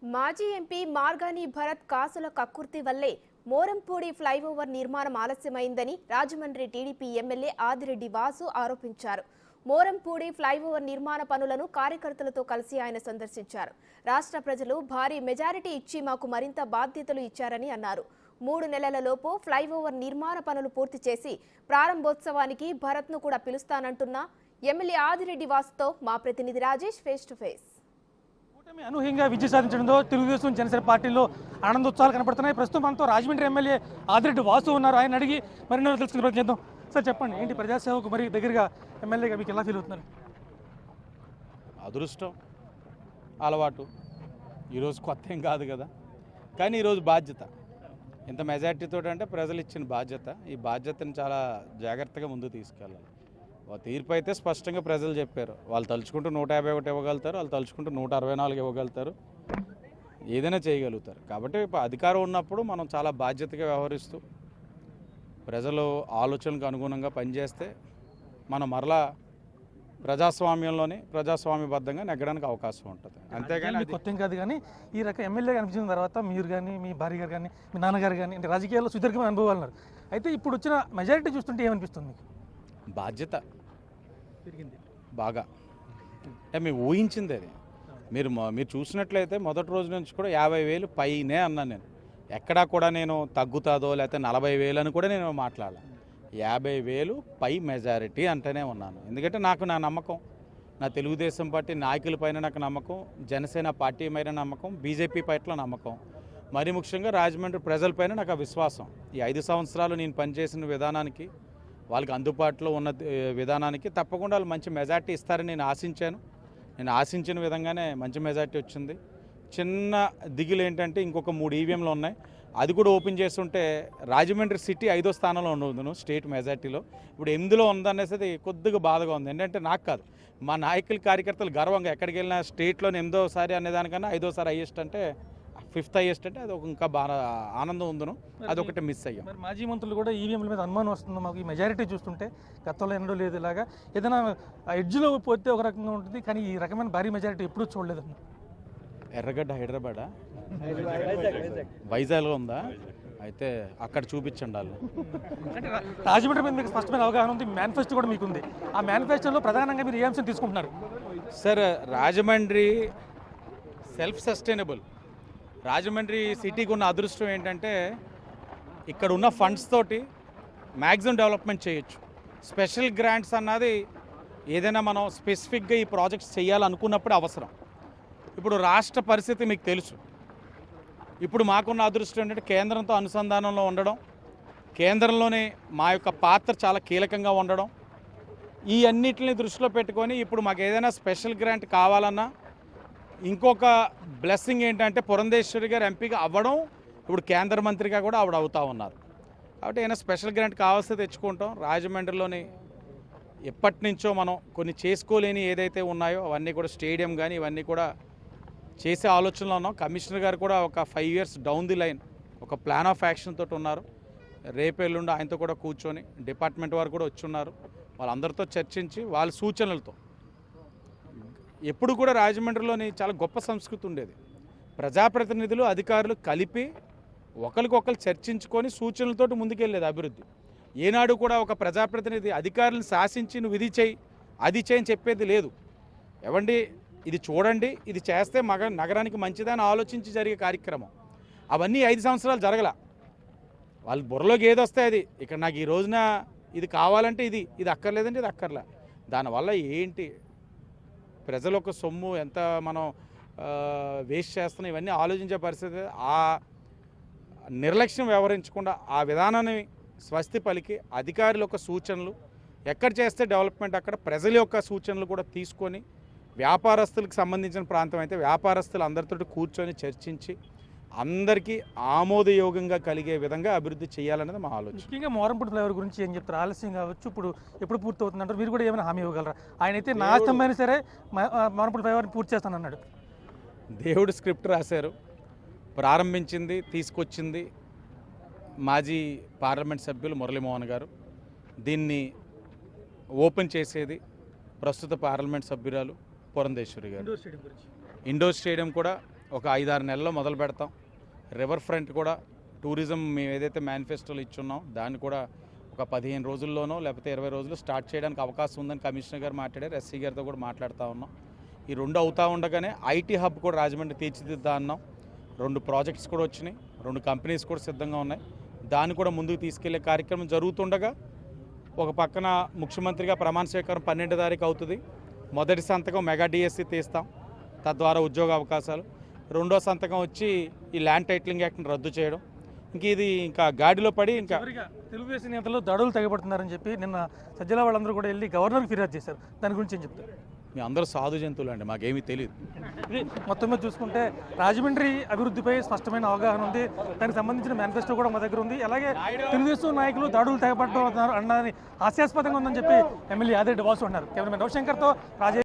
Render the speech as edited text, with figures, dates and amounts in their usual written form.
మాజీ ఎంపీ మార్గాని భరత్ కాసుల కక్కుర్తి వల్లే మోరంపూడి ఫ్లైఓవర్ నిర్మాణం ఆలస్యమైందని రాజమండ్రి టీడీపీ ఎమ్మెల్యే ఆదిరెడ్డి వాసు ఆరోపించారు. మోరంపూడి ఫ్లైఓవర్ నిర్మాణ పనులను కార్యకర్తలతో కలిసి ఆయన సందర్శించారు. రాష్ట్ర ప్రజలు భారీ మెజారిటీ ఇచ్చి మాకు మరింత బాధ్యతలు ఇచ్చారని అన్నారు. 3 నెలలలోపు ఫ్లైఓవర్ నిర్మాణ పనులు పూర్తి చేసి ప్రారంభోత్సవానికి భరత్ను కూడా పిలుస్తానంటున్న ఎమ్మెల్యే ఆదిరెడ్డి వాసుతో మా ప్రతినిధి రాజేష్ ఫేస్ టు ఫేస్. అనూహ్యంగా విజయం సాధించడంతో తెలుగుదేశం జనసేన పార్టీలో ఆనందోత్సాహాలు కనపడుతున్నాయి. ప్రస్తుతం మనతో రాజమండ్రి ఎమ్మెల్యే ఆదిరెడ్డి వాసు ఉన్నారు. ఆయన అడిగి మరిన్నో తెలుసుకునే ప్రయత్నం చేద్దాం. సార్ చెప్పండి, ఏంటి ప్రజాసేవకు మరి దగ్గరగా ఎమ్మెల్యేగా మీకు ఎలా ఫీల్ అవుతున్నారు? అదృష్టం, అలవాటు. ఈరోజు కొత్త ఏం కాదు కదా, కానీ ఈరోజు బాధ్యత. ఇంత మెజార్టీతో అంటే ప్రజలు ఇచ్చిన బాధ్యత. ఈ బాధ్యతను చాలా జాగ్రత్తగా ముందుకు తీసుకెళ్ళాలి. తీర్పు అయితే స్పష్టంగా ప్రజలు చెప్పారు. వాళ్ళు తలుచుకుంటూ 151 ఇవ్వగలుగుతారు, వాళ్ళు తలుచుకుంటూ 164 ఇవ్వగలుగుతారు, ఏదైనా చేయగలుగుతారు. కాబట్టి అధికారం ఉన్నప్పుడు మనం చాలా బాధ్యతగా వ్యవహరిస్తూ ప్రజలు ఆలోచనలకు అనుగుణంగా పనిచేస్తే మనం మరలా ప్రజాస్వామ్యబద్ధంగా నెగ్గడానికి అవకాశం ఉంటుంది. అంతేగాని కొత్త కాదు. కానీ ఈ రకం ఎమ్మెల్యే కనిపించిన తర్వాత మీరు కానీ, మీ భార్య గారు కానీ, మీ నాన్నగారు కానీ అంటే రాజకీయాల్లో సుదీర్ఘమైన అనుభవాలు ఉన్నారు. అయితే ఇప్పుడు వచ్చిన మెజారిటీ చూస్తుంటే ఏమనిపిస్తుంది మీకు? బాధ్యత పెరిగింది బాగా. అంటే మేము ఊహించింది అది. మీరు చూసినట్లయితే మొదటి రోజు నుంచి కూడా 50,000 పైనే అన్నాను నేను. ఎక్కడా కూడా నేను తగ్గుతుందో లేకపోతే 40,000 అని కూడా నేను మాట్లాడాలి. 50,000 పై మెజారిటీ అంటేనే ఉన్నాను. ఎందుకంటే నాకు నా నమ్మకం, నా తెలుగుదేశం పార్టీ నాయకుల పైన నాకు నమ్మకం, జనసేన పార్టీ పైన నమ్మకం, బీజేపీ పట్ల నమ్మకం, మరి ముఖ్యంగా రాజమండ్రి ప్రజలపైన నాకు విశ్వాసం. ఈ 5 సంవత్సరాలు నేను పనిచేసిన విధానానికి, వాళ్ళకి అందుబాటులో ఉన్న విధానానికి తప్పకుండా వాళ్ళు మంచి మెజార్టీ ఇస్తారని నేను ఆశించాను. నేను ఆశించిన విధంగానే మంచి మెజార్టీ వచ్చింది. చిన్న దిగులు ఏంటంటే ఇంకొక 3 ఈవీఎంలు ఉన్నాయి. అది కూడా ఓపెన్ చేస్తుంటే రాజమండ్రి సిటీ 5వ స్థానంలో ఉండదు స్టేట్ మెజార్టీలో. ఇప్పుడు 8లో ఉందనేది కొద్దిగా బాధగా ఉంది. ఏంటంటే నాకు కాదు, మా నాయకుల కార్యకర్తలు గర్వంగా ఎక్కడికి వెళ్ళినా స్టేట్లోని 8వసారి అనేదానికన్నా 5వసారి హైయెస్ట్ అంటే 5th హైయెస్ట్ అంటే అది ఇంకా బాగా ఆనందం ఉందను. అదొకటి మిస్ అయ్యాం. మరి మాజీ మంత్రులు కూడా ఈవీఎంల మీద అనుమానం వస్తుంది మాకు. ఈ మెజారిటీ చూస్తుంటే గతంలో ఎన్నడూ లేదు. ఇలాగా ఏదైనా ఎడ్జ్లో పోతే ఒక రకంగా ఉంటుంది, కానీ ఈ రకమైన భారీ మెజారిటీ ఎప్పుడూ చూడలేదన్న. ఎర్రగడ్డ హైదరాబాదా, వైజాగ్లో ఉందా? అయితే అక్కడ చూపించండి వాళ్ళు. అంటే రాజమండ్రి మీద మీకు స్పష్టమైన అవగాహన ఉంది, మేనిఫెస్టో కూడా మీకు ఉంది. ఆ మేనిఫెస్టోలో ప్రధానంగా మీరు ఏ అంశం తీసుకుంటున్నారు? Sir, Rajahmundry self sustainable. Rajahmundry సిటీకి ఉన్న అదృష్టం ఏంటంటే ఇక్కడ ఉన్న ఫండ్స్ తోటి మ్యాక్సిమం డెవలప్మెంట్ చేయొచ్చు. స్పెషల్ గ్రాంట్స్ అన్నది ఏదైనా మనం స్పెసిఫిక్గా ఈ ప్రాజెక్ట్స్ చేయాలనుకున్నప్పుడు అవసరం. ఇప్పుడు రాష్ట్ర పరిస్థితి మీకు తెలుసు. ఇప్పుడు మాకున్న అదృష్టం ఏంటంటే కేంద్రంతో అనుసంధానంలో ఉండడం, కేంద్రంలోనే మా యొక్క పాత్ర చాలా కీలకంగా ఉండడం, ఈ అన్నిటిని దృష్టిలో పెట్టుకొని ఇప్పుడు మాకు ఏదైనా స్పెషల్ గ్రాంట్ కావాలన్నా ఇంకొక బ్లెస్సింగ్ ఏంటంటే పురంధేశ్వరి గారు ఎంపీగా అవ్వడం, ఇప్పుడు కేంద్ర మంత్రిగా కూడా ఆవిడ అవుతూ ఉన్నారు. కాబట్టి ఏదైనా స్పెషల్ గ్రాంట్ కావాల్సి తెచ్చుకుంటాం. రాజమండ్రిలోని ఎప్పటి నుంచో మనం కొన్ని చేసుకోలేని ఏదైతే ఉన్నాయో అవన్నీ కూడా స్టేడియం కానీ ఇవన్నీ కూడా చేసే ఆలోచనలో ఉన్నాం. కమిషనర్ గారు కూడా ఒక 5 years డౌన్ ది లైన్ ఒక ప్లాన్ ఆఫ్ యాక్షన్ తోటి ఉన్నారు. రేపెల్లుండి ఆయనతో కూడా కూర్చొని డిపార్ట్మెంట్ వారు కూడా వచ్చి ఉన్నారు. వాళ్ళందరితో చర్చించి వాళ్ళ సూచనలతో, ఎప్పుడు కూడా రాజమండ్రిలోని చాలా గొప్ప సంస్కృతి ఉండేది. ప్రజాప్రతినిధులు అధికారులు కలిపి ఒకరికొకరు చర్చించుకొని సూచనలతోటి ముందుకెళ్ళేది అభివృద్ధి. ఏనాడు కూడా ఒక ప్రజాప్రతినిధి అధికారులను శాసించి నువ్వు ఇది చేయి అది చేయని చెప్పేది లేదు. ఎవండి ఇది చూడండి, ఇది చేస్తే నగరానికి మంచిదని ఆలోచించి జరిగే కార్యక్రమం. అవన్నీ 5 సంవత్సరాలు జరగల. వాళ్ళ బుర్రలోకి ఏది వస్తే అది. ఇక్కడ నాకు ఈ రోజున ఇది కావాలంటే ఇది అక్కర్లేదంటే ఇది అక్కర్లే. దానివల్ల ఏంటి ప్రజల యొక్క సొమ్ము ఎంత మనం వేస్ట్ చేస్తున్నాం ఇవన్నీ ఆలోచించే పరిస్థితి. ఆ నిర్లక్ష్యం వ్యవహరించకుండా ఆ విధానాన్ని స్వస్తి పలికి అధికారుల యొక్క సూచనలు ఎక్కడ చేస్తే డెవలప్మెంట్ అక్కడ ప్రజల యొక్క సూచనలు కూడా తీసుకొని, వ్యాపారస్తులకు సంబంధించిన ప్రాంతం అయితే వ్యాపారస్తులు అందరితో కూర్చొని చర్చించి అందరికీ ఆమోదయోగంగా కలిగే విధంగా అభివృద్ధి చేయాలనేది మా ఆలోచన. ముఖ్యంగా మోరంపూడి ఫ్లైఓవర్ గురించి ఏం చెప్తారు? ఆలస్యం కావచ్చు, ఇప్పుడు ఎప్పుడు పూర్తి అవుతుందంటారు? మీరు కూడా ఏమైనా హామీ ఇవ్వగలరా? ఆయన అయితే నా ఇష్టమైనా సరే మోరంపూడి ఫ్లైఓవర్ని పూర్తి చేస్తానన్నాడు. దేవుడు స్క్రిప్ట్ రాశారు, ప్రారంభించింది తీసుకొచ్చింది మాజీ పార్లమెంట్ సభ్యులు మురళీమోహన్ గారు. దీన్ని ఓపెన్ చేసేది ప్రస్తుత పార్లమెంట్ సభ్యురాలు పురంధేశ్వరి గారు. ఇండోర్ స్టేడియం కూడా ఒక 5-6 నెలల్లో మొదలు పెడతాం. రివర్ ఫ్రంట్ కూడా టూరిజం మేము ఏదైతే మేనిఫెస్టోలో ఇచ్చున్నాం దాన్ని కూడా ఒక 15 రోజుల్లోనో లేకపోతే 20 రోజుల్లో స్టార్ట్ చేయడానికి అవకాశం ఉందని కమిషనర్ గారు మాట్లాడారు. ఎస్సీ గారితో కూడా మాట్లాడుతూ ఉన్నాం. ఈ 2 అవుతూ ఉండగానే ఐటీ హబ్ కూడా రాజమండ్రి తీర్చిదిద్దా అన్నాం. 2 ప్రాజెక్ట్స్ కూడా వచ్చినాయి, 2 కంపెనీస్ కూడా సిద్ధంగా ఉన్నాయి. దాన్ని కూడా ముందుకు తీసుకెళ్లే కార్యక్రమం జరుగుతుండగా ఒక పక్కన ముఖ్యమంత్రిగా ప్రమాణ స్వీకారం 12వ తారీఖు అవుతుంది. మొదటి సంతకం మెగా డిఎస్సి తీస్తాం, తద్వారా ఉద్యోగ అవకాశాలు. రెండో సంతకం వచ్చి ఈ ల్యాండ్ టైటిలింగ్ యాక్ట్ని రద్దు చేయడం. ఇది ఇంకా గాడిలో పడి ఇంకా చివరిగా తెలుగుదేశం నేతలు దాడులు తెగబడుతున్నారని చెప్పి నిన్న సజ్జల వాళ్ళందరూ కూడా వెళ్ళి గవర్నర్కి ఫిర్యాదు చేశారు. దాని గురించి ఏం చెప్తారు? మీ అందరూ సాధు జంతువులు అండి, మాకేమీ తెలియదు. ఇది మొత్తం మీద చూసుకుంటే రాజమండ్రి అభివృద్ధిపై స్పష్టమైన అవగాహన ఉంది. దానికి సంబంధించిన మేనిఫెస్టో కూడా మా దగ్గర ఉంది. అలాగే తెలుగుదేశం నాయకులు దాడులు తెగబడుతున్నారు అన్నది హాస్యాస్పదంగా ఉందని చెప్పి ఎమ్మెల్యే ఆదిరెడ్డి వాసు అన్నారు. కెమెరామెన్ రవిశంకర్తో రాజేష్.